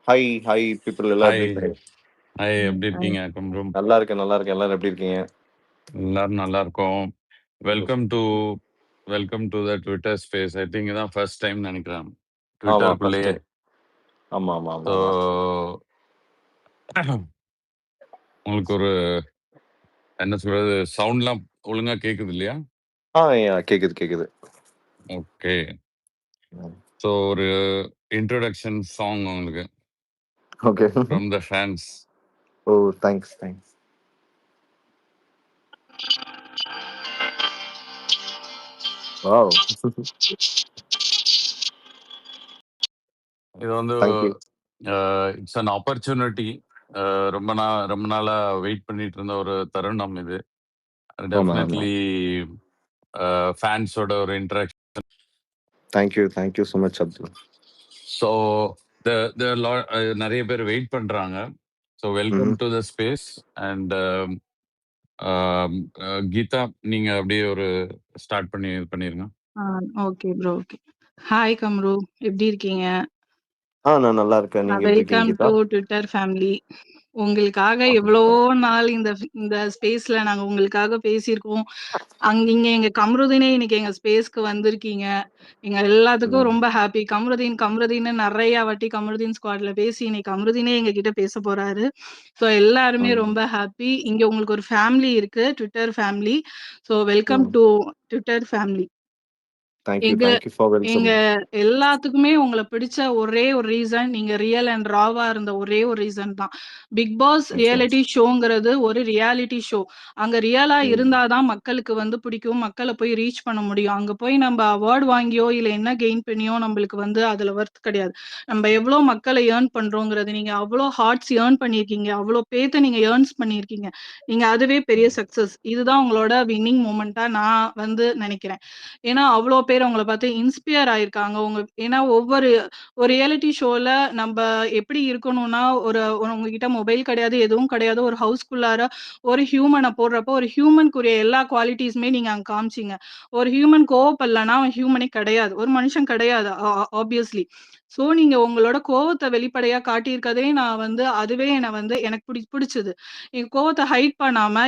Hi people எல்லாம் hi எப்படி இருக்கீங்க? ஹாய் ம். எப்படி ஹாய். இருக்கீங்க கும்ரும்? நல்லா இருக்கேன். எல்லாரும் எப்படி இருக்கீங்க? எல்லாரும் நல்லா இருக்கோம். Welcome to the Twitter space. I think இதான் ஃபர்ஸ்ட் டைம் நினைக்கிறேன் ஆமா, first ட்விட்டருக்குள்ளேயே. time. ஆமா. ஸோ உங்களுக்கு ஒரு என்ன சொல்றது, சவுண்ட்லாம் ஒழுங்கா கேக்குது இல்லையா? கேக்குது. ஓகே. ஸோ ஒரு இன்ட்ரோடக்ஷன் சாங் உங்களுக்கு okay. From the fans. Oh, thanks. Wow. இது வந்து Thank you. It's an opportunity. ரொம்ப நாளா வெயிட் பண்ணிட்டு இருந்த ஒரு தருணம் இது. ஆமா. டெஃபினெட்லி ஃபேன்ஸோட ஒரு interaction. Thank you so much, Abdul. So நிறைய பேர் வெயிட் பண்றாங்க. So welcome to the space. And Geetha, நீங்க அப்படியே ஒரு ஸ்டார்ட் பண்ணிருங்க. Okay bro. Okay. Hi Kamru, எப்படி இருக்கீங்க? நான் நல்லா இருக்கேன். நீங்க எப்படி இருக்கீங்க welcome Geetha? To Twitter family. உங்களுக்காக எவ்வளவோ நாள் இந்த ஸ்பேஸ்ல நாங்க உங்களுக்காக பேசியிருக்கோம். நீங்க எங்க கம்ருதீனே இன்னைக்கு எங்க ஸ்பேஸ்க்கு வந்திருக்கீங்க. எங்க எல்லாத்துக்கும் ரொம்ப ஹாப்பி. கம்ருதீன்னு நிறைய வாட்டி கம்ருதீன் ஸ்குவாட்ல பேசி இன்னைக்கு கம்ருதீனே எங்க கிட்ட பேச போறாரு. ஸோ எல்லாருமே ரொம்ப ஹாப்பி. இங்க உங்களுக்கு ஒரு ஃபேமிலி இருக்கு, Twitter family. So welcome to Twitter family. Thank எங்க you for எங்க welcoming. எல்லாத்துக்குமே உங்கள பிடிச்ச ஒரே ஒரு ரீசன், நீங்க ரியல் அண்ட் ராவா இருந்த ஒரே ஒரு ரீசன் தான். பிக் பாஸ் ரியாலிட்டி ஷோங்கிறது ஒரு ரியாலிட்டி ஷோ. அங்க ரியலா இருந்தா தான் மக்களுக்கு வந்து பிடிக்கும். மக்கள போய் ரீச் பண்ண முடியும். அங்க போய் நம்ம அவார்ட் வாங்கியோ, இல்ல என்ன கெயின் பண்ணியோ நம்மளுக்கு வந்து அதுல வொர்த் கிடையாது. நம்ம எவ்ளோ மக்கள ஏர்ன் பண்றோங்கிறது, நீங்க அவ்ளோ ஹார்ட்ஸ் ஏர்ன் பண்ணியிருக்கீங்க. அவ்ளோ பேத்த நீங்க ஏர்ன்ஸ் பண்ணியிருக்கீங்க. நீங்க அதுவே பெரிய சக்சஸ். இதுதான் உங்களோட வின்னிங் மொமெண்ட்டா நான் வந்து நினைக்கிறேன். ஏன்னா அவ்ளோ பேர் உங்கள பார்த்து இன்ஸ்பயர் ஆயிருக்காங்க. ஏன்னா ஒரு ரியாலிட்டி ஷோல நம்ப எப்படி இருக்கணும்னா, உங்ககிட்ட மொபைல் கிடையாது, எதுவும் கிடையாது. ஒரு ஹவுஸ்குள்ளார ஒரு ஹியூமன போடுறப்போ, ஒரு ஹியூமனுக்குரிய எல்லா குவாலிட்டீஸுமே நீங்க அங்க காமிச்சீங்க. ஒரு ஹியூமன் கோவப்படலன்னா, அவன் ஹியூமனே கிடையாது. ஒரு மனுஷன் கிடையாது ஆப்வியஸ்லி. ஸோ நீங்க உங்களோட கோவத்த வெளிப்படையா காட்டியிருக்கதே நான் வந்து அதுவே எனக்கு பிடிச்சது. என் கோவத்த ஹைட் பண்ணாம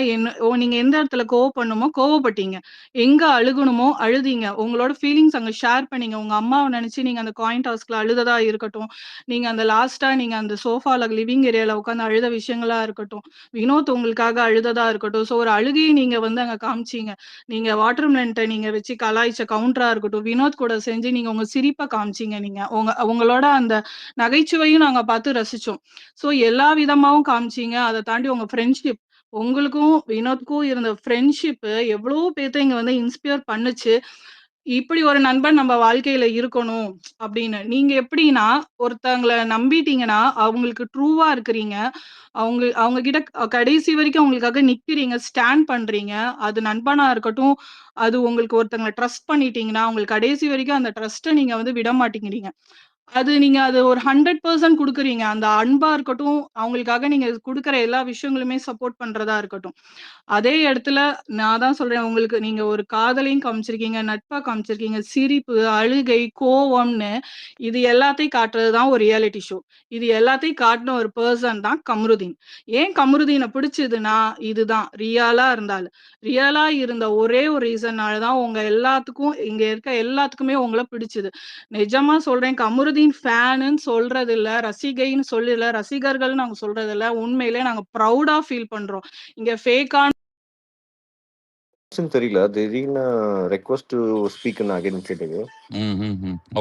நீங்க எந்த இடத்துல கோவப்படணுமோ கோவப்பட்டீங்க. எங்க அழுகணுமோ அழுதீங்க. உங்களோட ஃபீலிங்ஸ் அங்க ஷேர் பண்ணீங்க. உங்க அம்மாவ நினைச்சு நீங்க அந்த காயின் டாஸ்க்ல அழுததா இருக்கட்டும். நீங்க அந்த லாஸ்ட்டா நீங்க அந்த சோஃபால லிவிங் ஏரியால உட்கார்ந்து அழுத விஷயங்களா இருக்கட்டும். வினோத் உங்களுக்காக அழுததா இருக்கட்டும். ஸோ ஒரு அழுகைய நீங்க வந்து அங்க காமிச்சீங்க. நீங்க வாட்டர் மெலன்ட்ட நீங்க வச்சு கலாய்ச்ச கவுண்டரா இருக்கட்டும். வினோத் கூட செஞ்சு நீங்க உங்க சிரிப்ப காமிச்சீங்க நீங்க. உங்களோட அந்த நகைச்சுவையும் நாங்க பார்த்து ரசிச்சோம். ஸோ எல்லா விதமாவும் காமிச்சீங்க. அத தாண்டி உங்க ஃப்ரெண்ட்ஷிப் உங்களுக்கும் வினோத்க்கும் இருந்த ஃப்ரெண்ட்ஷிப் எவ்வளோ பேத்த இங்க வந்து இன்ஸ்பயர் பண்ணுச்சு. இப்படி ஒரு நண்பன் நம்ம வாழ்க்கையில இருக்கணும் அப்படின்னு. நீங்க எப்படின்னா, ஒருத்தங்கள நம்பிட்டீங்கன்னா, அவங்களுக்கு ட்ரூவா இருக்கிறீங்க. அவங்க கிட்ட கடைசி வரைக்கும் அவங்களுக்காக நிக்கிறீங்க, ஸ்டாண்ட் பண்றீங்க. அது நண்பனா இருக்கட்டும், அது உங்களுக்கு ஒருத்தங்கள ட்ரஸ்ட் பண்ணிட்டீங்கன்னா, அவங்களுக்கு கடைசி வரைக்கும் அந்த ட்ரஸ்ட்ட நீங்க வந்து விட மாட்டேங்கிறீங்க. நீங்க ஒரு 100% குடுக்குறீங்க. அந்த அன்பா இருக்கட்டும், அவங்களுக்காக நீங்க குடுக்குற எல்லா விஷயங்களுமே சப்போர்ட் பண்றதா இருக்கட்டும். அதே இடத்துல நான் தான் சொல்றேன், உங்களுக்கு நீங்க ஒரு காதலையும் காமிச்சிருக்கீங்க, நட்பா காமிச்சிருக்கீங்க, சிரிப்பு, அழுகை, கோவம்னு இது எல்லாத்தையும் காட்டுறது தான் ஒரு ரியாலிட்டி ஷோ. இது எல்லாத்தையும் காட்டின ஒரு பெர்சன் தான் கம்ருதீன். ஏன் கம்ருதீன பிடிச்சதுன்னா, இதுதான் ரியலா இருந்த ஒரே ஒரு ரீசன்னால தான் உங்க எல்லாத்துக்கும் இங்க இருக்க எல்லாத்துக்குமே உங்கள பிடிச்சது. நிஜமா சொல்றேன், கமருதீன் ஃபேனுன்னு சொல்றது இல்ல, ரசிகைன்னு சொல்லல, ரசிகர்கள்னு நாங்க சொல்றது இல்ல. உண்மையிலே நாங்க ப்ரௌடா ஃபீல் பண்றோம். இங்க ஃபேக்கான தெரியல. திடீர்னு ரெக்வெஸ்ட் டு ஸ்பீக்னு அகைன் கேட்டது.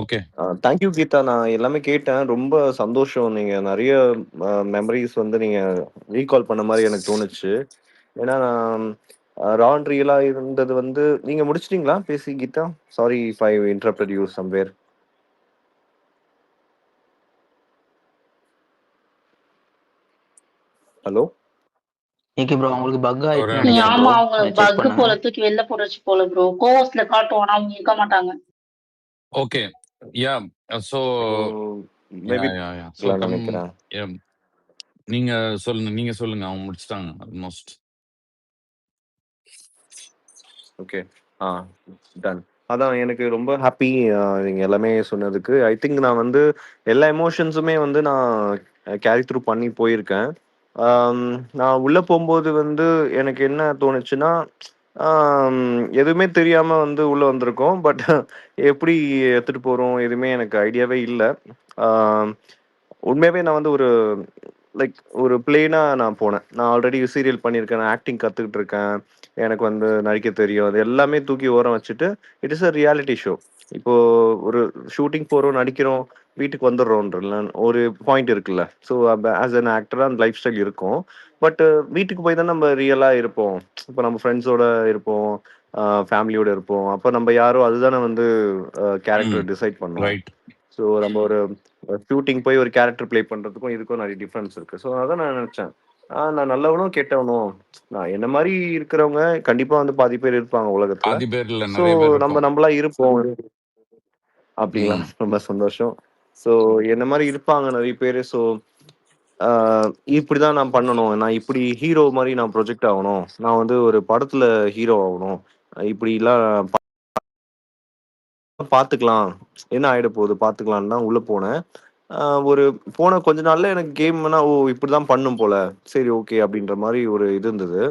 ஓகே. Thank you Geetha. நான் எல்லாமே கேட்டேன். ரொம்ப சந்தோஷம். நீங்க நிறைய மெமரிஸ் வந்து நீங்க ரீகால் பண்ண மாதிரி எனக்கு தோணுச்சு. ஏன்னா நான் ரான் ரியலா இருந்தது வந்து நீங்க முடிச்சிட்டீங்களா பேசி Geetha? Sorry if I interrupted you somewhere. Hello okay bro, உங்களுக்கு பக் ஒரு ஆயிடுச்சுன்னு நிமிஷம். நினைக்கிறேன் ஆமா, ப்ரோ. அவங்க கொஞ்சம் செக் பக் பண்ணுங்க. போல தூக்கி வெளில போடுறச்சு போல ப்ரோ. கோவஸ்ல காட்டும், ஆனா அவங்க இருக்க மாட்டாங்க. ஓகே. யா. சோ மேபி சோ நினைக்கிறேன். நீங்க சொல்லுங்க. அவங்க முடிச்சிட்டாங்க ஆல்மோஸ்ட். ஓகே. டன். அதான் எனக்கு ரொம்ப ஹாப்பி நீங்க எல்லாமே சொன்னதுக்கு. ஐ திங்க் நான் வந்து எல்லா எமோஷன்ஸுமே வந்து நான் கேரி த்ரூ பண்ணி போயிருக்கேன். ஆம், நான் உள்ள போம்போது வந்து எனக்கு என்ன தோணுச்சுன்னா, ஆம், எதுவுமே தெரியாம வந்து உள்ள வந்திருக்கோம். பட் எப்படி எடுத்துட்டு போறோம் எதுவுமே எனக்கு ஐடியாவே இல்ல. ஆம், உண்மையாவே நான் வந்து ஒரு லைக் ஒரு பிளெயினா நான் போனேன். நான் ஆல்ரெடி சீரியல் பண்ணியிருக்கேன். நான் ஆக்டிங் கத்துக்கிட்டு இருக்கேன். எனக்கு வந்து நடிக்க தெரியும். அது எல்லாமே தூக்கி ஓரம் வச்சுட்டு, it is a reality show. இப்போ ஒரு ஷூட்டிங் போறோம், நடிக்கிறோம், வீட்டுக்கு வந்துடுறோம்ன்றல ஒரு பாயிண்ட் இருக்குல்ல. ஸோ ஆஸ் அன் ஆக்டரா அந்த லைஃப் ஸ்டைல் இருக்கும். பட் வீட்டுக்கு போய் தான் நம்ம ரியலா இருப்போம். இப்போ நம்ம ஃப்ரெண்ட்ஸோட இருப்போம், ஃபேமிலியோட இருப்போம். அப்ப நம்ம யாரோ அதுதானே வந்து ம். கேரக்டர் டிசைட் பண்ணும். ரைட். ஸோ நம்ம ஒரு ஷூட்டிங் போய் ஒரு கேரக்டர் ப்ளே பண்றதுக்கும் இதுக்கும் நிறைய டிஃபரன்ஸ் இருக்கு. ஸோ அதான் நான் நினைச்சேன். நான் நல்லவனும், கெட்டவனும். நான் என்ன மாரி இருக்கிறவங்க கண்டிப்பா வந்து பாதி பேர் இருப்பாங்க உலகத்துல. பாதி பேர் இல்ல, ஸோ நிறைய பேர் நம்ம இருக்கோம். நம்மளா இருப்போம். அப்படிங்களா? ம். ரொம்ப சந்தோஷம். ஸோ என்ன மாரி இருப்பாங்க நிறைய பேரு. ஸோ ஆ இப்படிதான் நான் பண்ணணும். நான் இப்படி ஹீரோ மாரி நான் ப்ரொஜெக்ட் ஆகணும். நான் வந்து ஒரு படத்துல ஹீரோ ஆகணும். இப்படிலாம் பார்த்துக்கலாம். என்ன ஆயிட போகுது பார்த்துக்கலான்னு தான் உள்ள போனேன். ஆ ஒரு போன கொஞ்ச நாள்ல எனக்கு கேம்னா, ஓ! இப்படிதான் பண்ணும் போல. சரி ஓகே அப்படின்ற மாரி ஒரு இது இருந்தது.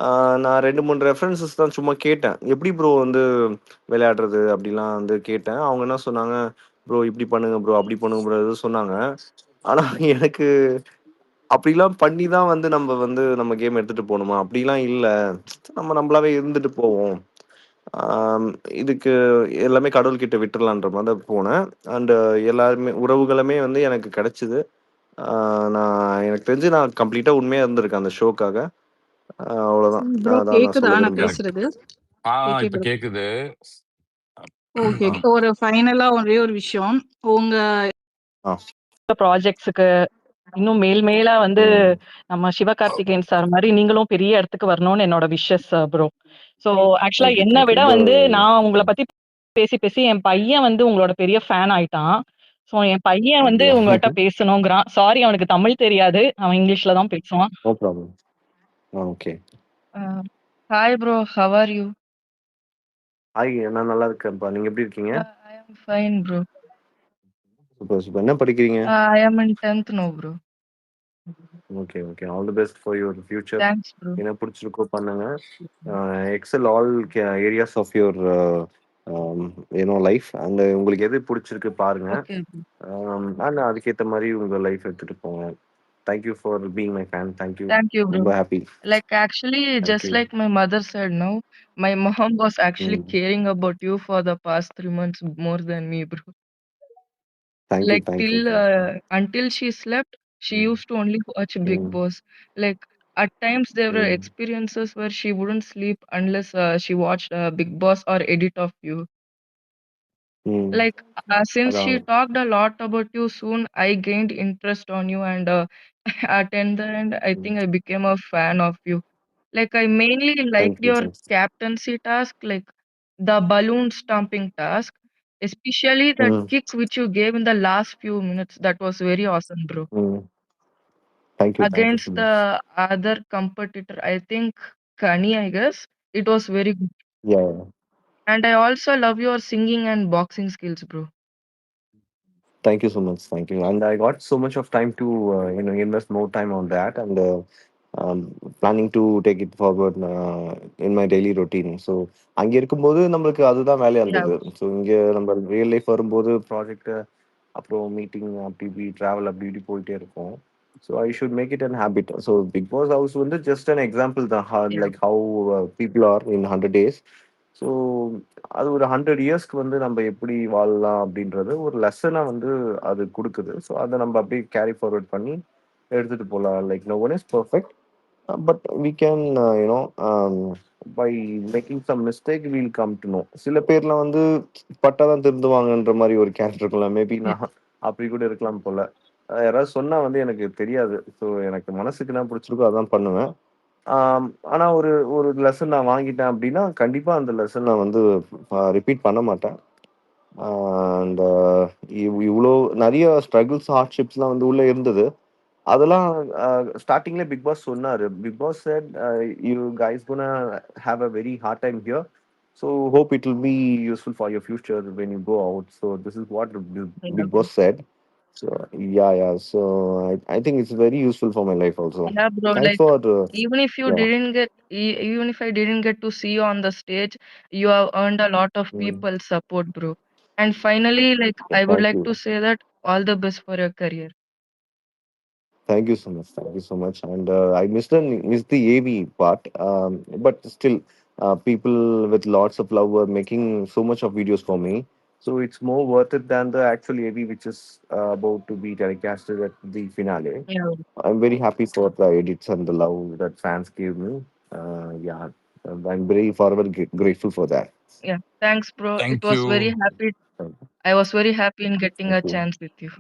ஆ நான் 2, 3 ரெஃபரன்ஸஸ் தான் சும்மா கேட்டேன். எப்படி ப்ரோ வந்து விளையாடுறது அப்படிலாம் வந்து கேட்டேன். அவங்க என்ன சொன்னாங்க, ப்ரோ இப்படி பண்ணுங்க ப்ரோ, அப்படி பண்ணுங்க ப்ரோ ஏதோ சொன்னாங்க. ஆனா எனக்கு அப்படிலாம் பண்ணி தான் வந்து நம்ம வந்து நம்ம கேம் எடுத்துட்டு போணுமா? அப்படிலாம் இல்ல. நம்ம நம்மளாவே இருந்துட்டு போவோம். ஆம், இதுக்கு எல்லாமே கடவுள்கிட்ட விட்டுறலான்ற மாரி தான் போனேன். அண்ட் எல்லாருமே உறவுகளுமே வந்து எனக்கு கிடைச்சது. ஆ நான் எனக்கு தெரிஞ்சு நான் கம்ப்ளீட்டா உண்மையா இருந்திருக்கேன் அந்த ஷோக்காக. அவ்வளோதான். ப்ரோ அதான் நான் கேக்குதா சொல்ல நான் விரும்புறேன். கரெக்ட். பேசுறது? இப்ப ப்ரோ. கேக்குது. ஓகே. ஆ. ஒரு ஃபைனலா ஒரே ஒரு விஷயம். உங்க ஆ. ப்ராஜெக்ட்ஸுக்கு இன்னும் மேல் மேலா வந்து ம். நம்ம சிவகார்த்திகேயன் சார் மாரி நீங்களும் பெரிய இடத்துக்கு வரணும்னு என்னோட விஷஸ் ப்ரோ. ஸோ ஆக்சுவலா தேங்க் யூ, என்ன தேங்க் யூ. விட ரொம்ப வந்து நான் உங்கள பத்தி பேசி பேசி என் பையன் வந்து உங்களோட பெரிய ஃபேன் ஆயிட்டான். ஸோ என் பையன் வந்து அப்படியா? உங்கள்ட்ட பேசணுங்கிறான். சாரி அவனுக்கு தமிழ் தெரியாது. அவன் இங்கிலீஷ்ல தான் பேசுவான். No problem. Okay. Hi bro, how are you? Hi, நான் நல்லா இருக்கேன்ப்பா. நீங்க எப்படி இருக்கீங்க? I am fine bro. Super, super. என்ன படிக்கிறீங்க? I am in 10th no bro. Okay, okay. All the best for your future. Thanks bro. என்ன பிடிச்சிருக்கோ பண்ணுங்க. Excel all areas of your life. And உங்களுக்கு எது பிடிச்சிருக்கு பாருங்க. Okay bro. அண்ட் அதுக்கேத்த மாரி உங்க லைஃப் எடுத்துட்டு போங்க. Thank you for being my fan. Thank you. Thank you, bro. ரொம்ப happy. Like, actually, thank just you. like my mother said, no, my mom was actually ம். caring about you for the past 3 months more than me, bro. Thank you, Like, thank you. till until she slept, she ம். used to only watch Big ம். Boss. Like, at times there were ம். experiences where she wouldn't sleep unless she watched Big Boss or edit of you. ம். Like, since she அதான். talked a lot about you, soon I gained interest on you, and at the end, I think I became a fan of you. Like, I mainly liked thank you, your thanks. captaincy task, like the balloon stomping task, especially the ம். kick which you gave in the last few minutes. That was very awesome, bro. ம். Thank you, thank you Against so the much. other competitor, I think Kani, I guess, it was very good. Yeah. And I also love your singing and boxing skills, bro. Thank you so much. Thank you. And I got so much of time to invest more time on that, and planning to take it forward in my daily routine. So அங்க இருக்கும்போது நம்மளுக்கு அதுதான் வேலையா Yeah, இருந்தது. So இங்க நம்ம real life வரும்போது project அப்புறம் மீட்டிங் அப்படி இப்படி ட்ராவல் அப்படி இப்படி போயிட்டே இருக்கும். So I should make it an habit. So Bigg Boss house வந்து ஜஸ்ட் அன் எக்ஸாம்பிள் தான். yeah, like how people are in 100 days. ஸோ அது ஒரு 100 இயர்ஸ்க்கு வந்து நம்ம எப்படி வாழலாம் அப்படின்றது ஒரு லெசனா வந்து அது குடுக்குது. ஸோ அத நம்ம அப்படியே கேரி ஃபார்வர்ட் பண்ணி எடுத்துட்டு போலாம். Like no one is perfect. But we can by making some mistake we'll come to know. சில பேர்லாம் வந்து பட்டா தான் திருந்துவாங்கன்ற மாரி ஒரு கேரக்டர் இருக்கும்ல. Maybe yeah. நான் அப்படி கூட இருக்கலாம் போல. யாராவது சொன்னா வந்து எனக்கு தெரியாது. ஸோ எனக்கு மனசுக்கு என்ன பிடிச்சிருக்கோ அதான் பண்ணுவேன். ஆனா ஒரு ஒரு லெசன் நான் வாங்கிட்டேன் அப்படின்னா, கண்டிப்பா அந்த லெசன் நான் வந்து ரிப்பீட் பண்ண மாட்டேன். அண்ட் இவ்ளோ நெறைய ஸ்ட்ரகிள்ஸ், ஹார்ட்ஷிப்ஸ்லாம் வந்து உள்ள இருந்தது. அதெல்லாம் ஸ்டார்ட்டிங்ல பிக் பாஸ் சொன்னாரு. Bigg Boss said you guys gonna have a very hard time here. So hope it will be useful for your future when you go out. So this is what the Yeah, Big bro. Boss said. So yeah. So I think it's very useful for my life also. Yeah, bro. Thanks Like for even if you yeah. didn't get, even if I didn't get to see you on the stage, you have earned a lot of Mm. people's support, bro. And finally, like I would Thank like you. to say that all the best for your career. Thank you so much. Thank you so much. And I missed the AV part. But still, people with lots of love were making so much of videos for me. So it's more worth it than the actual AV, which is about to be telecasted at the finale. Yeah, I'm very happy for the edits and the love that fans gave me. Yeah, I'm very forever grateful for that. yeah. Thanks, bro. It Thank was very you. happy. Thank I was very happy in getting a thank you. chance with you.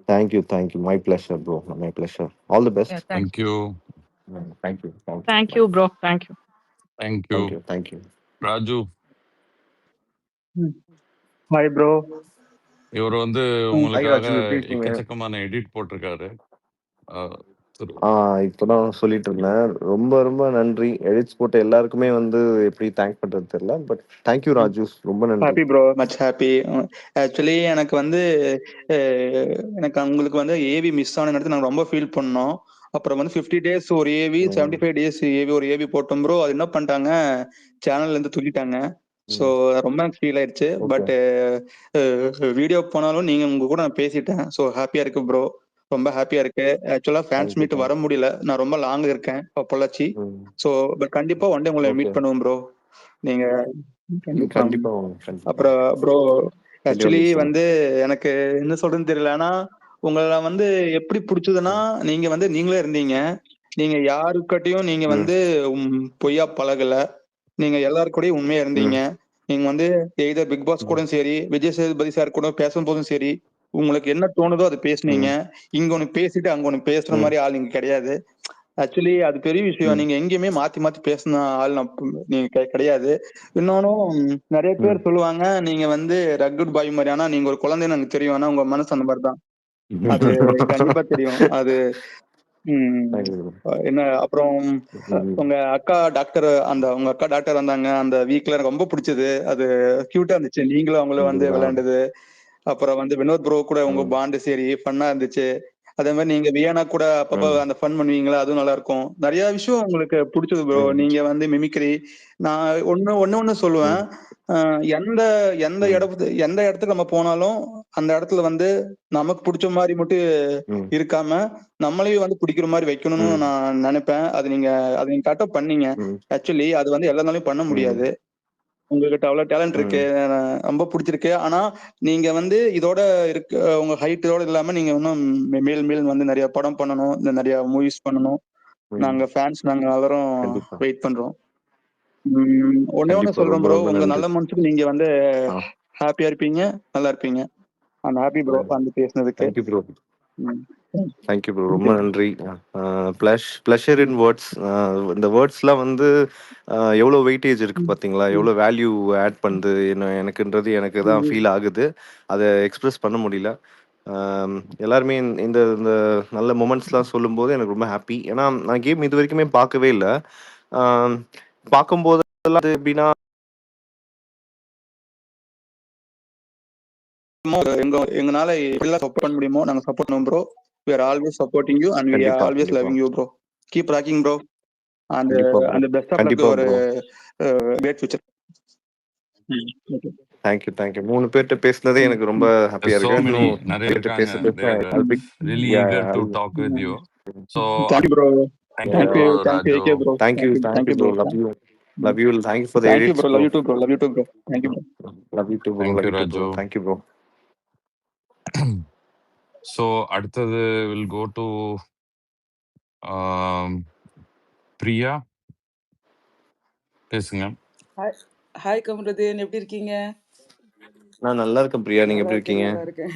Thank you. Thank you. My pleasure, bro. My pleasure. All the Yeah, best. thanks. Thank you. Thank you. Thank you. Thank Bye. you, bro. Thank you. Thank Thank you. you. Thank you. Raju, hi bro. இவர் வந்து Hi, உங்களுக்காக Raju. எப்படி இருக்கீங்க? எக்கச்சக்கமான edit போட்டிருக்காரு. திரு இப்பதான் சொல்லிட்டு இருந்தேன். ரொம்ப ரொம்ப நன்றி. எடிட்ஸ் போட்ட எல்லாருக்குமே வந்து எப்படி தேங்க் பண்றது தெரியல. But thank you Raju. ரொம்ப நன்றி. Happy bro, much happy. Actually எனக்கு வந்து எனக்கு உங்களுக்கு வந்து ஏவி மிஸ் ஆன இடத்துல நாங்கள் ரொம்ப ஃபீல் பண்ணோம். அப்புறம் வந்து 50 டேஸ் ஒரு ஏவி, 75 டேஸ் ஏவி ஒரு ஏவி போட்டோம் ப்ரோ. அது என்ன பண்ணிட்டாங்க, சேனல்ல இருந்து தூக்கிட்டாங்க. ஸோ ரொம்ப எனக்கு ஃபீல் ஆயிடுச்சு. ஓகே. பட் வீடியோ போனாலும் நீங்க உங்க கூட நான் பேசிட்டேன். ஸோ ஹாப்பியா இருக்கு ப்ரோ, ரொம்ப ஹாப்பியா இருக்கு. ஆக்சுவலா ஃபேன்ஸ் தேங்க்யூ. மீட் வர முடியல, நான் ரொம்ப லாங் இருக்கேன் பொள்ளாச்சி. ஸோ பட் கண்டிப்பா ஒன் டே உங்களை ஓகே. மீட் பண்ணுவோம் ப்ரோ. நீங்க கண்டிப்பா. கண்டிப்பா கண்டிப்பா. அப்புறம் ப்ரோ Really ஆக்சுவலி listen. வந்து எனக்கு என்ன சொல்றதுன்னு தெரியல. ஆனா உங்களை வந்து எப்படி பிடிச்சதுன்னா, நீங்க வந்து நீங்களே இருந்தீங்க. நீங்க யாருக்கிட்டையும் நீங்க ம். வந்து பொய்யா பழகல. நீங்க எல்லாரு கூடயும் உண்மையா ம். இருந்தீங்க. நீங்க வந்து எய்தர் பிக் பாஸ் ம். கூடயும் சரி, விஜய் சேதுபதி சார் கூட பேசும்போதும் சரி, உங்களுக்கு என்ன தோணுதோ அது பேசுனீங்க. ம். இங்க ஒண்ணு பேசிட்டு அங்க ஒண்ணு பேசுற ம். மாதிரி ஆள் நீங்க கிடையாது. ஆக்சுவலி அது பெரிய விஷயம். ம். நீங்க எங்கேயுமே மாத்தி மாத்தி பேசின ஆள் நீங்க கிடையாது. இன்னொன்னும் நிறைய ம். பேர் சொல்லுவாங்க, நீங்க வந்து ரக்குட் பாய் மாதிரி. ஆனா நீங்க ஒரு குழந்தைன்னு எனக்கு தெரியும். ஆனா உங்க மனசு அந்த மாதிரி தான். அது கண்டிப்பா தெரியும். அது Thank you. என்ன அப்புறம் ம். உங்க அக்கா டாக்டர், உங்க அக்கா டாக்டர் வந்தாங்க அந்த வீக்ல, எனக்கு ரொம்ப பிடிச்சது. அது கியூட்டா இருந்துச்சு, நீங்களும் அவங்களும் வந்து அப்படிங்களா? விளையாண்டது. அப்புறம் வந்து வினோத் ப்ரோ கூட உங்க ம். பாண்டு சரி ஃபன்னா இருந்துச்சு. அதே மாதிரி நீங்க வியானா கூட அப்பப்ப ம். அந்த ஃபன் பண்ணுவீங்களா, அதுவும் நல்லா இருக்கும். நிறைய விஷயம் உங்களுக்கு பிடிச்சது ப்ரோ. ம். நீங்க வந்து மிமிக்ரி. நான் ஒண்ணு சொல்லுவேன். ம். எந்த எந்த ம். எந்த இடத்துக்கு நம்ம போனாலும் அந்த இடத்துல வந்து நமக்கு பிடிச்ச மாதிரி மட்டும் ம். இருக்காம நம்மளையும் வந்து பிடிக்கிற மாதிரி வைக்கணும்னு ம். நான் நினைப்பேன். அது நீங்க கரெக்டா பண்ணீங்க. ம். ஆக்சுவலி அது வந்து எல்லாருனாலையும் பண்ண ம். முடியாது. உங்ககிட்ட அவ்வளவு டேலண்ட் இருக்கு, ம். ரொம்ப பிடிச்சிருக்கு. ஆனா நீங்க வந்து இதோட இருக்கு, உங்க ஹைட் இதோட இல்லாம நீங்க இன்னும் மேல் மேல் வந்து நிறைய படம் பண்ணணும், நிறைய மூவிஸ் பண்ணணும். ம். நாங்க ஃபேன்ஸ், நாங்க எல்லாரும் கண்டிப்பா. வெயிட் பண்றோம். ஒண்ணே ஒண்ணு கண்டிப்பா. சொல்றேன் ரொம்ப ப்ரோ, ரொம்ப உங்க நன்றி. நல்ல மனசுக்கு நீங்க வந்து ஆ. ஹாப்பியா இருப்பீங்க, நல்லா இருப்பீங்க. அந்த ஹாப்பி ப்ரோ வந்து பேசுனதுக்கு. Thank you bro. ம். Thank you bro. ரொம்ப நன்றி. Pleasure in words. இந்த வேர்ட்ஸ்லாம் வந்து எவ்வளோ வெயிட்டேஜ் இருக்கு பார்த்தீங்களா? எவ்வளோ வேல்யூ ஆட் பண்ணுது எனக்குன்றது எனக்கு தான் ஃபீல் ஆகுது. அதை எக்ஸ்பிரஸ் பண்ண முடியல. எல்லாருமே இந்த இந்த நல்ல மொமெண்ட்ஸ்லாம் சொல்லும்போது எனக்கு ரொம்ப ஹாப்பி. ஏன்னா நான் கேம் இது வரைக்குமே பார்க்கவே இல்லை. பார்க்கும்போதெல்லாம் அது எப்படின்னா எங்கனால எப்படிலாம் சப்போர்ட் பண்ண முடியுமோ நாங்க சப்போர்ட் பண்ணுவோம் bro. we are always supporting you and we are கண்டிப்பா always கண்டிப்பா loving you bro. keep rocking bro. and கண்டிப்பா bro. and best of luck கண்டிப்பா ஒரு bro. great future. Okay. Thank you 3 பேர்கிட்ட பேசுனதே எனக்கு ரொம்ப ஹாப்பியா so இருக்கு. many இன்னும் நிறைய பேர்கிட்ட இருக்காங்க. பேச They are I'll be really yeah eager to I'll talk with you. So thank you bro. thank yeah, you, thank you Raju. AK bro. thank you thank you bro. bro. Love you. Thank you for the thank you edits bro, bro. love you too bro, love you too bro. Thank you bro. Love you too bro. Thank Love you, you too bro. Raju. Thank you bro. So அடுத்தது will go to Priya. பேசுங்க. Hi Kamaruddin, எப்படி இருக்கீங்க? நான் நல்லா இருக்கேன் பிரியா. நீங்க நல்லா எப்படி இருக்கேன், இருக்கீங்க? நல்லா இருக்கேன்.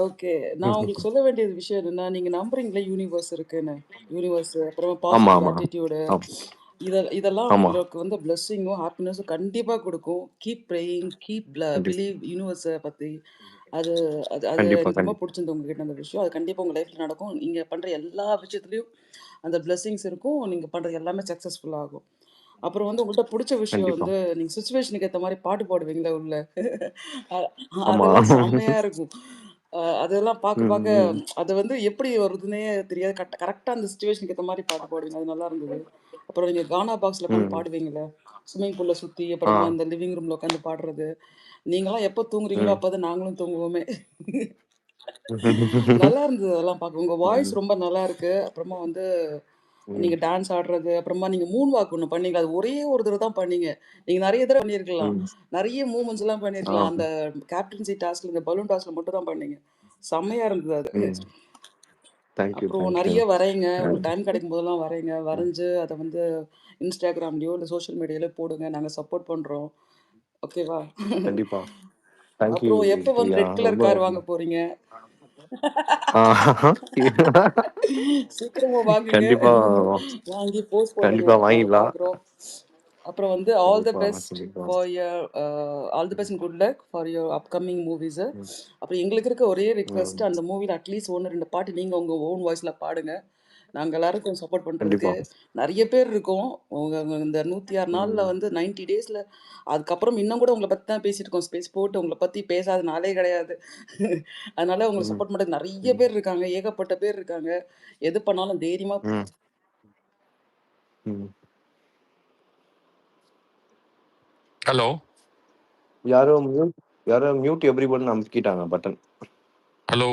ஓகே, நான் உங்களுக்கு சொல்ல வேண்டியது விஷயம் என்னன்னா, நீங்க நம்புறீங்களா யூனிவர்ஸ் இருக்குன்னு? யூனிவர்ஸ், அப்புறமா ஆமா பாசிட்டிவ் ஆமா ஆட்டிடியூடு, ஆமா இதெல்லாம் ஆமா உங்களுக்கு வந்து பிளெஸ்ஸிங்கும் ஹாப்பினஸும் கண்டிப்பா கொடுக்கும். கீப் ப்ரேயிங், கீப் கண்டிப்பா பிலீவ் யூனிவர்ஸை பத்தி. அது அது அது கண்டிப்பா எனக்கு ரொம்ப கண்டிப்பா பிடிச்சிருந்து உங்ககிட்ட அந்த விஷயம். அது கண்டிப்பா உங்க லைஃப்ல நடக்கும். நீங்க பண்ற எல்லா விஷயத்துலயும் அந்த பிளெஸ்ஸிங்ஸ் இருக்கும். நீங்க பண்றது எல்லாமே சக்சஸ்ஃபுல் ஆகும். அப்புறம் வந்து உங்கள்ட்ட பிடிச்ச விஷயம் கண்டிப்பா. வந்து நீங்க சிச்சுவேஷனுக்கு ஏத்த மாரி பாட்டு பாடுவீங்கல்ல உள்ள. அ ஆமா. அதெல்லாம் செம்மையா இருக்கும். அதெல்லாம் பார்க்க ம், பார்க்க ம், அது வந்து எப்படி வருதுன்னே தெரியாது. கரெக்ட்டா அந்த சிச்சுவேஷனுக்கு ஏத்த மாரி பாட்டு பாடுவீங்க. அது நல்லா இருந்தது. அப்புறம் நீங்க கானா பாக்ஸ்ல உட்காந்து ம். பாடுவீங்கல்ல. ஸ்விம்மிங் பூல்ல சுத்தி, ஆ. அப்புறமா இந்த லிவிங் ரூம்ல உட்காந்து பாடுறது. நீங்கலாம் எப்போ தூங்குறீங்களோ ம். அப்பதான் நாங்களும் தூங்குவோமே. நல்லா இருந்தது அதெல்லாம் பார்க்க. உங்க வாய்ஸ் ம், ரொம்ப நல்லா இருக்கு. அப்புறமா வந்து ம், நீங்க டான்ஸ் ஆடுறது, அப்புறமா நீங்க மூன் வாக் ஒண்ணு பண்ணீங்க. அது ஒரே ஒரு தடவ தான் பண்ணீங்க. நீங்க நெறைய தடவ பண்ணியிருக்கலாம். ம். நெறைய மூவ்மெண்ட்ஸ்லாம் ஆ. பண்ணியிருக்கலாம். அந்த கேப்டன்சி டாஸ்க்ல இந்த பலூன் டாஸ்க்ல மட்டும் தான் பண்ணீங்க. செம்மையா இருந்தது அது. ம். தேங்க் யூ, அப்புறம் தேங்க் யூ. நெறைய வரைங்க. உங்களுக்கு டைம் கிடைக்கும் போதெல்லாம் வரைங்க. வரைஞ்சு அத வந்து Instagramலயோ, இல்ல சோஷியல் மீடியாலயோ போடுங்க. நாங்க சப்போர்ட் பண்றோம். ஓகேவா? கண்டிப்பா. தேங்க் யூ அப்புறம் எப்ப வந்து பிரியா. ரெட் கலர் ரொம்ப கார் வாங்க போறீங்க? ஆ. சீக்கிரமா வாங்குங்க. கண்டிப்பா, வாங்கி போஸ்ட் போடுங்க. கண்டிப்பா நாங்க வாங்கிடலாம். பார்க்குறோம். அப்புறம் வந்து ஆல் த கண்டிப்பா, பெஸ்ட் கண்டிப்பா. For your all the best and good luck for your upcoming movies. ம், அப்புறம் எங்களுக்கு இருக்க ஒரே ரிக்வெஸ்ட், ம். அந்த மூவில அட்லீஸ்ட் 1, 2 பாட்டு நீங்க உங்க ஓன் வாய்ஸ்ல பாடுங்க. நாங்க எல்லாரும் கொஞ்சம் சப்போர்ட் பண்றதுக்கு கண்டிப்பா. நெறைய பேர் இருக்கோம். உங்க இந்த 106 நாள்ல ம், வந்து 90 டேஸ்ல அதுக்கப்புறம் இன்னும் கூட உங்கள பத்தி தான் பேசிட்டு இருக்கோம். ஸ்பேஸ் போட்டு உங்கள பத்தி பேசாத நாளே கிடையாது. அதனால உங்கள ம், சப்போர்ட் பண்றதுக்கு நெறைய ம், பேர் இருக்காங்க. ஏகப்பட்ட பேர் இருக்காங்க. எது பண்ணாலும் தைரியமா ம், ம். ஹலோ. யாரோ மியூட் எவ்ரிஒன் அமுக்கிட்டாங்க பட்டன். ஹலோ.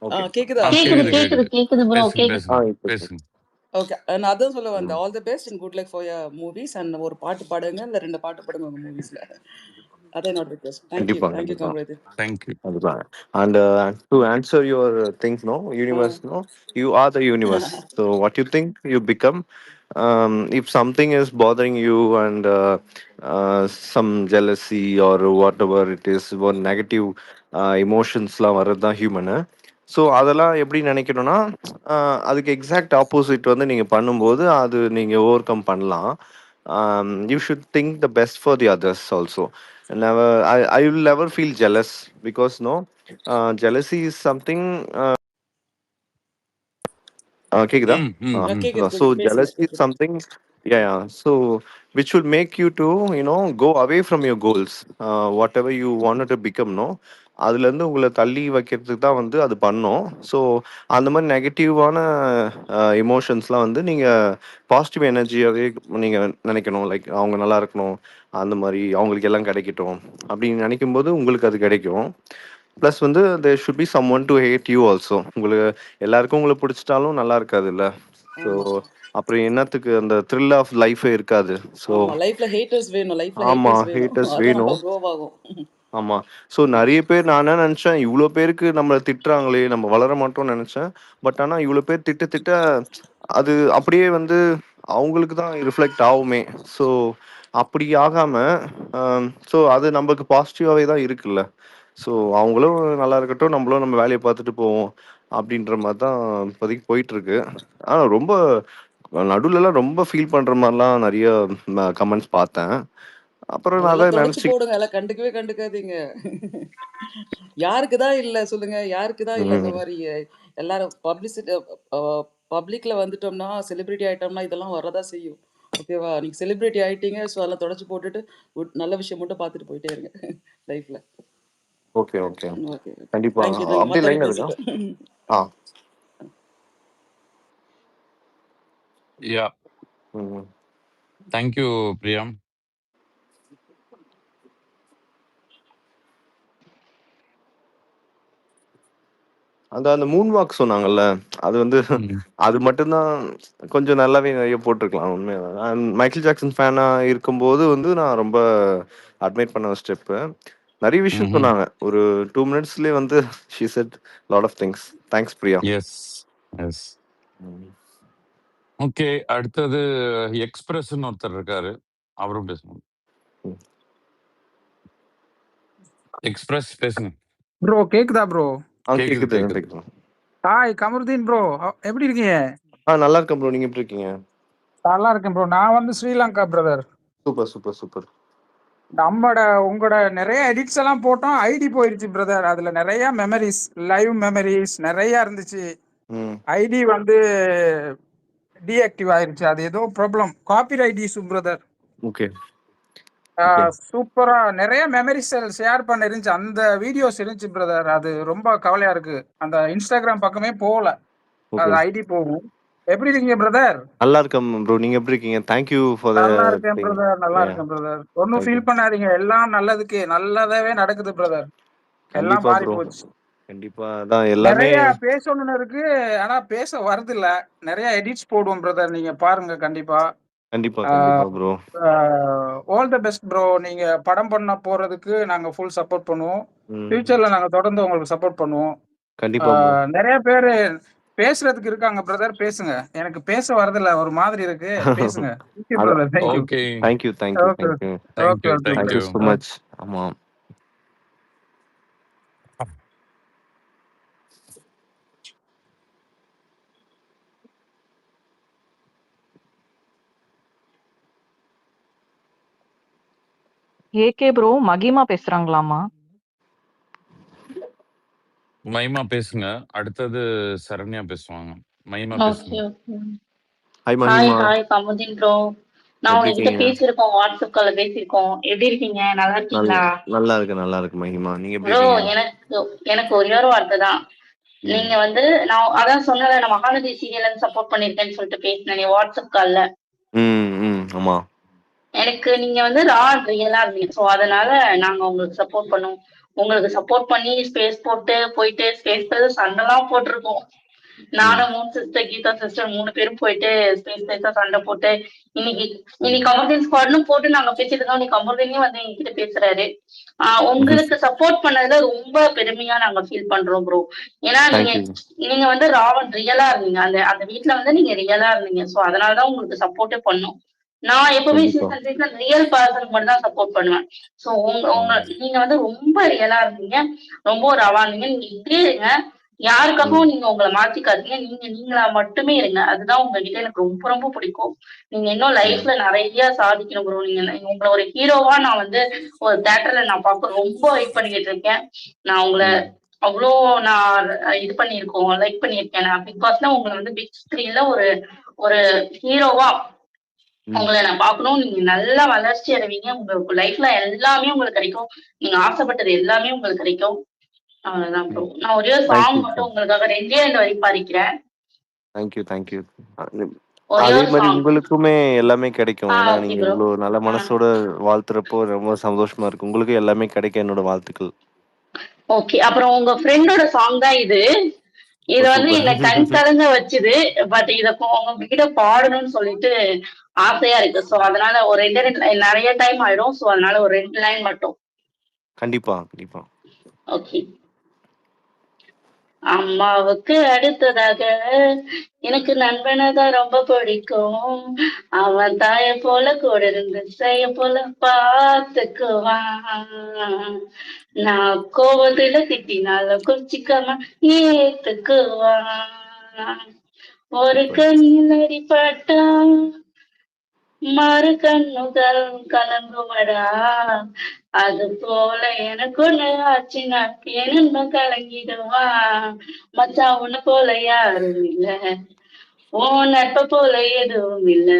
ஓகே. கேக்குதா? கேக்குது கேக்குது, கேக்குது கேக்குது. கேக்குது ப்ரோ பேசுங்க, கேக்குது. பேசுங்க, இப்போ பேசுங்க. ஓகே. நான் அதான் சொல்ல வந்தேன். ம். All the best and good luck for your movies and ஒரு பாட்டு பாடுங்க. இல்ல 2 பாட்டு பாடுங்க உங்க மூவிஸ்ல. அதான் என்னோட ரிக்வெஸ்ட். Thank you. கண்டிப்பா, தேங்க் யூ கண்டிப்பா. கங்ராஜ். Thank you. கண்டிப்பா. And to answer your things, no, ah. universe, no, you are the universe. So what you think, you become. If something is bothering you and some jealousy or whatever it is, or negative emotionsலாம் வர்றது தான் human. So அதெல்லாம் எப்படி நினைக்கணும்னா, அதுக்கு exact opposite வந்து நீங்கள் பண்ணும்போது அது நீங்கள் ஓவர் கம் பண்ணலாம். You should think the best for the others also. Never, I will never feel jealous because no, jealousy is something. கேக்குதா? ம், ம், ம். கேக்குது So கேக்குது. பேசுங்க. jealousy is something, yeah, yeah. So which will make you to, go away from your goals. Whatever you wanted to become, no, அதுல இருந்து உங்களை தள்ளி வைக்கிறதுக்கு தான் வந்து அது பண்ணும். ஸோ அந்த மாதிரி நெகட்டிவான எமோஷன்ஸ்லாம் வந்து நீங்க பாசிட்டிவ் எனர்ஜியாவே நீங்க நினைக்கணும். லைக் அவங்க நல்லா இருக்கணும், அந்த மாதிரி அவங்களுக்கு எல்லாம் கிடைக்கட்டும் அப்படின்னு நினைக்கும் போது உங்களுக்கு அது கிடைக்கும். ப்ளஸ் வந்து there should be someone to hate you also. உங்களுக்கு எல்லாருக்கும் உங்களை பிடிச்சிட்டாலும் நல்லா இருக்காதுல்ல. ஸோ ஆமா. அப்புறம் என்னத்துக்கு அந்த த்ரில் ஆஃப் லைஃபே இருக்காது. ஸோ ஆமா. லைஃப்ல ஹேட்டர்ஸ் வேணும். லைஃப்ல ஆமா, ஹேட்டர்ஸ் வேணும். ஹேட்டர்ஸ் அதான் நம்ம வேணும். க்ரோ ஆகும். ஆமா. ஸோ நெறைய பேர் நான் என்ன நெனச்சேன், இவ்ளோ பேருக்கு நம்மள திட்டுறாங்களே, நம்ம வளர மாட்டோம்னு நெனச்சேன். பட் ஆனா இவ்ளோ பேர் திட்ட திட்ட அது அப்படியே வந்து அவங்களுக்கு தான் ரிஃப்ளெக்ட் ஆவுமே. ஸோ அப்படி ஆகாம, ஸோ அது நமக்கு பாசிட்டிவாவே தான் இருக்குல்ல. ஸோ அவங்களும் நல்லா இருக்கட்டும், நம்மளும் நம்ம வேலைய பார்த்துட்டு போவோம். அப்படின்ற மாரி தான் இப்போதைக்கு போயிட்டுருக்கு. ஆனா ரொம்ப நடுவுலலாம் ரொம்ப ஃபீல் பண்ற மாரிலாம் நெறைய கமெண்ட்ஸ் பார்த்தேன். அப்புறம் நான் அதெல்லாம் அதான் தொடச்சு நெனச்சு போடுங்க. அதெல்லாம் கண்டுக்கவே கண்டுக்காதீங்க. யாருக்கு தான் இல்ல சொல்லுங்க? யாருக்கு தான் இல்ல இந்த ம். மாரி எல்லாரும் பப்ளிசிட்டி பப்ளிக்ல வந்துட்டோம்னா, செலிபிரிட்டி ஆயிட்டோம்னா இதெல்லாம் வரதான் செய்யும். ஓகேவா? நீங்க செலிபிரிட்டி ஆயிட்டீங்க. ஸோ அதெல்லாம் தொடச்சு போட்டுட்டு நல்ல விஷயம் மட்டும் பார்த்துட்டு போயிட்டே இருங்க லைஃப்ல. Okay, okay. ஓகே. கண்டிப்பா. Thank you. நீங்க அப்படியே மத்தவங்க லைன்ல இருக்கா? பேசட்டும். ஆ. யா. ம். Thank you Priyam. அந்த மூன் வாக் சொன்னாங்கல்ல, அது வந்து ம். அது மட்டும் தான் கொஞ்சம் நல்லாவே நெறைய போட்டுருக்கலாம் உண்மையா. நான் மைக்கேல் ஜாக்சன் ஃபேனா இருக்கும்போது வந்து நான் ரொம்ப அட்மைர் பண்ண ஒரு ஸ்டெப்பு. நெறைய விஷயம் ம்ஹ்ம். சொன்னாங்க. ஒரு 2 மினிட்ஸ்லயே வந்து she said lot of things. Thanks Priya. Yes, yes. Hmm. Okay. அடுத்தது எக்ஸ்பிரஸ்ன்னு ஒருத்தர் இருக்காரு. அவரும் பேசணும். ம். எக்ஸ்பிரஸ் பேசுங்க. ப்ரோ கேக்குதா ப்ரோ? கேக்குது, கேக்குது, கேக்குது. கேக்குது. ஹாய் கமருதீன் ப்ரோ, எப்படி இருக்கீங்க? நல்லா இருக்கேன் ப்ரோ. நீங்க எப்படி இருக்கீங்க? நல்லா இருக்கேன் ப்ரோ. நான் வந்து Sri Lanka brother. Super, super, super. உங்களோட நிறைய எடிட்ஸ் எல்லாம் போட்டோம், ஐடி போயிருச்சு பிரதர். அதுல நிறைய மெமரிஸ், லைவ் மெமரிஸ் நிறைய இருந்துச்சு. ம். ஐடி வந்து டீஆக்டிவ் ஆயிருச்சு. அது ஏதோ problem, copyright issue brother. Okay okay சூப்பரா நிறைய மெமரிஸ் ஷேர் பண்ண இருந்துச்சு, அந்த வீடியோஸ் இருந்துச்சு பிரதர். அது ரொம்ப கவலையா இருக்கு, அந்த இன்ஸ்டாகிராம் பக்கமே போகல, ஓகே அது ஐடி போகும். எப்படி இருக்கீங்க பிரதர்? நல்லா இருக்கேன் ப்ரோ. நீங்க எப்படி இருக்கீங்க? தேங்க்யூ ஃபார் த நல்லா இருக்கேன் திங். பிரதர், நல்லா யா இருக்கேன் பிரதர். ஒன்னும் தேங்க்யூ. ஃபீல் பண்ணாதீங்க, எல்லாம் நல்லதுக்கு நல்லதாவே நடக்குது பிரதர். எல்லாம் கண்டிப்பா மாறி ப்ரோ, போச்சு. கண்டிப்பா. அதான் எல்லாமே நிறைய பேசணும்னு இருக்கு, ஆனா பேச வருது இல்ல. நிறைய எடிட்ஸ் போடுவோம் பிரதர், நீங்க பாருங்க கண்டிப்பா. கண்டிப்பா கண்டிப்பா bro. All the best bro. நீங்க படம் பண்ண போறதுக்கு நாங்க ஃபுல் சப்போர்ட் பண்ணுவோம். ம் ஃபியூச்சர்ல நாங்க தொடர்ந்து உங்களுக்கு சப்போர்ட் பண்ணுவோம். கண்டிப்பா ப்ரோ. நிறைய பேர் பேசுறதுக்கு இருக்காங்க பிரதர், பேசுங்க. எனக்கு பேச வரதில்ல, ஒரு மாதிரி இருக்கு, பேசுங்க. தேங்க்யூ அத brother, thank you. Okay. Thank you thank you okay thank you okay okay thank you thank you. So much. ஆமா ஏகே ப்ரோ, மகிமா பேசுறாங்களாமா? மகிமா பேசுங்க. அடுத்தது சரண்யா பேசுவாங்க. மகிமா ஓகே பேசுங்க. ஓகே. ஹாய் ஹாய் மகிமா, ஹாய் கமுதின் ப்ரோ. நான் எப்படி உங்ககிட்ட இருக்கீங்க? பேசியிருக்கோம், வாட்ஸ்அப் கால்ல பேசியிருக்கோம். எப்படி இருக்கீங்க? நல்லா இருக்கீங்களா? நல்லா இருக்கு மகிமா. நீங்க எப்படி ப்ரோ? இருக்கீங்க? எனக்கு எனக்கு ஒரே ஒரு வார்த்தை தான். ம் நீங்க வந்து நான் அதான் சொன்னல, நான் மகாநதி சீரியல் சப்போர்ட் பண்ணிருக்கேன்னு சொல்லிட்டு பேசினேன் வாட்ஸ்அப் கால்ல. ஆமா எனக்கு நீங்க வந்து ரா ரியலா இருந்தீங்க, ஸோ அதனால நாங்க உங்களுக்கு சப்போர்ட் பண்ணுவோம். உங்களுக்கு சப்போர்ட் பண்ணி ஸ்பேஸ் போட்டு போயிட்டு ஸ்பேஸ் சண்டைலாம் போட்டிருக்கோம். ம் நானும் 3 சிஸ்டர், கீதா சிஸ்டர் 3 பேரும் போயிட்டு ஸ்பேஸா சண்டை போட்டு இன்னைக்கு கமர்தீன் ஸ்குவாட்னு போட்டு நாங்க பேசிட்டு இருக்கோம். இன்னைக்கு கமர்தீனே வந்து எங்ககிட்ட பேசுறாரு. உங்களுக்கு சப்போர்ட் பண்ணதுல ரொம்ப பெருமையா நாங்க ஃபீல் பண்றோம் ப்ரோ. ஏன்னா தேங்க்யூ. நீங்க வந்து ராவன் ரியலா இருந்தீங்க, அந்த வீட்ல வந்து நீங்க ரியலா இருந்தீங்க. ஸோ அதனாலதான் உங்களுக்கு சப்போர்ட்டே பண்ணோம். நான் எப்பவுமே கண்டிப்பா. சீசன் ரியல் பர்சனுக்கு மட்டும் தான் சப்போர்ட் பண்ணுவேன். ஸோ நீங்க வந்து ரொம்ப ரியலா இருந்தீங்க, ரொம்ப ரவா இருந்தீங்க. நீங்க இப்படியே இருங்க, யாருக்காகவும் நீங்க உங்களை மாத்திக்காதீங்க. நீங்க நீங்களா மட்டுமே இருங்க. அதுதான் உங்ககிட்ட எனக்கு ரொம்ப ரொம்ப பிடிக்கும். நீங்க இன்னும் லைஃப்ல நிறைய சாதிக்கணும் ப்ரோ. நீங்க உங்களை ஒரு ஹீரோவா நான் வந்து ஒரு தியேட்டர்ல நான் பார்க்க ரொம்ப வெயிட் பண்ணிக்கிட்டு இருக்கேன். நான் உங்களை அவ்வளோ நான் இது பண்ணியிருக்கோம், லைக் பண்ணியிருக்கேன். நான் பிக் பாஸ்ல உங்களை வந்து பிக் ஸ்கிரீன்ல ஒரு ஒரு ஹீரோவா உங்களை நான் பார்க்கணும். நீங்க நல்லா வளர்ச்சி அடைவீங்க. உங்களுக்கு லைஃப்ல எல்லாமே உங்களுக்கு கிடைக்கும். நீங்க ஆசைப்பட்டது எல்லாமே உங்களுக்கு கிடைக்கும். அவ்வளவுதான் ப்ரோ. நான் ஒரே ஒரு சாங் தேங்க்யூ மட்டும் உங்களுக்காக 2 வரி பாடிக்கிறேன். தேங்க்யூ. ஒரே அதே ஒரு மாதிரி சாங். உங்களுக்குமே எல்லாமே கிடைக்கும். ஏன்னா ஓகே நீங்க ப்ரோ. இவ்வளவு நல்ல மனசோட வாழ்த்துறப்போ ரொம்ப சந்தோஷமா இருக்கு. உங்களுக்கு எல்லாமே கிடைக்க என்னோட வாழ்த்துக்கள். ஓகே. அப்புறம் உங்க ஃப்ரெண்டோட சாங் தான் இது. இது வந்து சூப்பர். என்ன கண் கலங்க வச்சுது. பட் இத உங்ககிட்ட பாடணும்னு சொல்லிட்டு ஆசையா இருக்கு. சோ அதனால ஒரு 2 நிறைய டைம் ஆயிடும். சோ அதனால ஒரு 2 லைன் மட்டும். கண்டிப்பா. ஓகே. அம்மாவுக்கு அடுத்ததாக எனக்கு நண்பனைதான் ரொம்ப பிடிக்கும். அவன் தாய போல கூட இருந்து செய்ய போல பார்த்துக்குவான். நான் கோவத்துல திட்டினாலும் குறிச்சிக்காம ஏத்துக்குவான். ஒரு சூப்பர். கண்ணில் அடிபட்டா மறு கண்ணுகள் கலங்குமடா. அது போல எனக்கு ஒண்ணு ஆச்சுன்னா என் நண்பன் கலங்கிடுவான். மச்சான் உன்னை போல யாரும் இல்ல, உன் நட்ப போல எதுவும் இல்ல.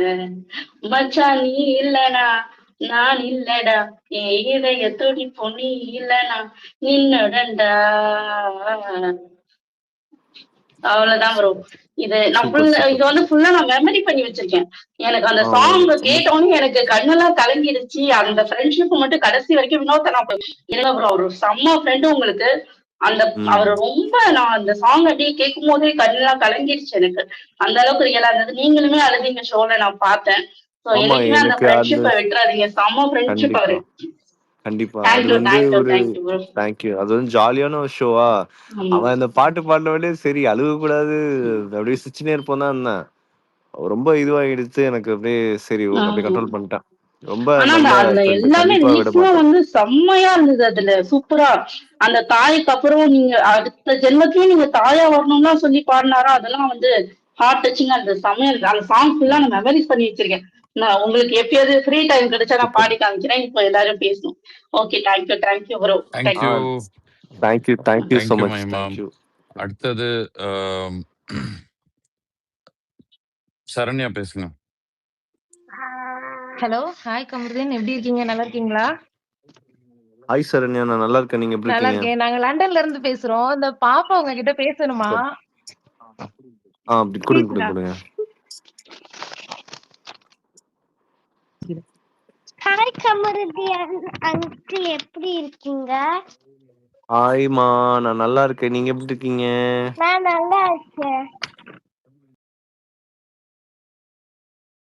மச்சான் நீ இல்லனா நான் இல்லடா, என் இதய துடிப்பு நீ இல்லனா நின்னுடண்டா. அவ்வளவுதான் ப்ரோ. இது நான் சூப்பர். இது வந்து ஃபுல்லா நான் மெமரி பண்ணி வச்சிருக்கேன். எனக்கு அந்த சாங் கேட்டோன்னே எனக்கு கண்ணெல்லாம் கலங்கிடுச்சு. அந்த ஃப்ரெண்ட்ஷிப் மட்டும் கடைசி வரைக்கும் இன்னொருத்த இல்ல ப்ரோ, அவரு செம்ம ஃப்ரெண்டு உங்களுக்கு. அவர் ரொம்ப நான் அந்த சாங் அப்படியே கேட்கும் போதே கண்ணெல்லாம் கலங்கிடுச்சு எனக்கு. அந்த அளவுக்கு ரியலா இருந்தது. நீங்களுமே அழுதீங்க ஷோல நான் பார்த்தேன். ஸோ ஆமா என்னைக்குமே அந்த எனக்கு ஃப்ரெண்ட்ஷிப்பை விட்டுறாதீங்க. செம்ம ஃப்ரெண்ட்ஷிப் அவரு. கண்டிப்பா. அது தேங்க்யூ வந்து தேங்க்யூ ஒரு தேங்க்யூ ப்ரோ. தேங்க்யூ. அது வந்து ஜாலியான ஒரு ஷோவா. ஆமா. அவன் அந்த பாட்டு பாடினவனே சரி அழுகக்கூடாது, அப்படியே சிரிச்சுனே இருப்போம் தான் இருந்தேன். ரொம்ப இதுவாயிடுச்சு எனக்கு. அப்படியே சரி அப்படியே கண்ட்ரோல் பண்ணிட்டேன். ரொம்ப ஆனா நல்ல அதுல ஃப்ரெண்ட், எல்லாமே கண்டிப்பா விட லிரிக்ஸும் மாட்டேன். வந்து செம்மையா இருந்தது. அதுல சூப்பரா அந்த தாய்க்கு அப்புறம் நீங்க அடுத்த ஜென்மத்திலயும் நீங்க தாயா வரணும்லாம் சொல்லி பாடினாரா, அதெல்லாம் வந்து ஹார்ட் டச்சிங். அந்த சமையல் அந்த சாங் ஃபுல்லா நான் மெமரிஸ் பண்ணி வச்சிருக்கேன். நான் உங்களுக்கு எப்பயாவது ஃப்ரீ டைம் கிடைச்சா நான் சூப்பர். பாடி காமிக்கிறேன். இப்போ எல்லாரும் பேசணும். Okay. Thank you bro. Thank you. Thank you so thank you much. மகிமா. தேங்க்யூ. அடுத்தது சரண்யா பேசுங்க. Hello, hi Kamaruddin. எப்படி இருக்கீங்க? நல்லா இருக்கீங்களா? ஹாய் சரண்யா, நான் நல்லா இருக்கேன். நீங்க எப்படி நல்லா இருக்கீங்க? இருக்கேன். நாங்க லண்டன்ல இருந்து பேசுறோம். இந்த பாப்பா உங்ககிட்ட பேசணுமா? அப்படி கொடுங்க ப்ளீஸ்டா. கொடுங்க கொடுங்க. ஹாய் கமருதீன் அங்கிள், எப்படி இருக்கீங்க? ஹாய்மா, நான் நல்லா இருக்கேன். நீங்க எப்படி இருக்கீங்க? நான் நல்லா இருக்கேன்.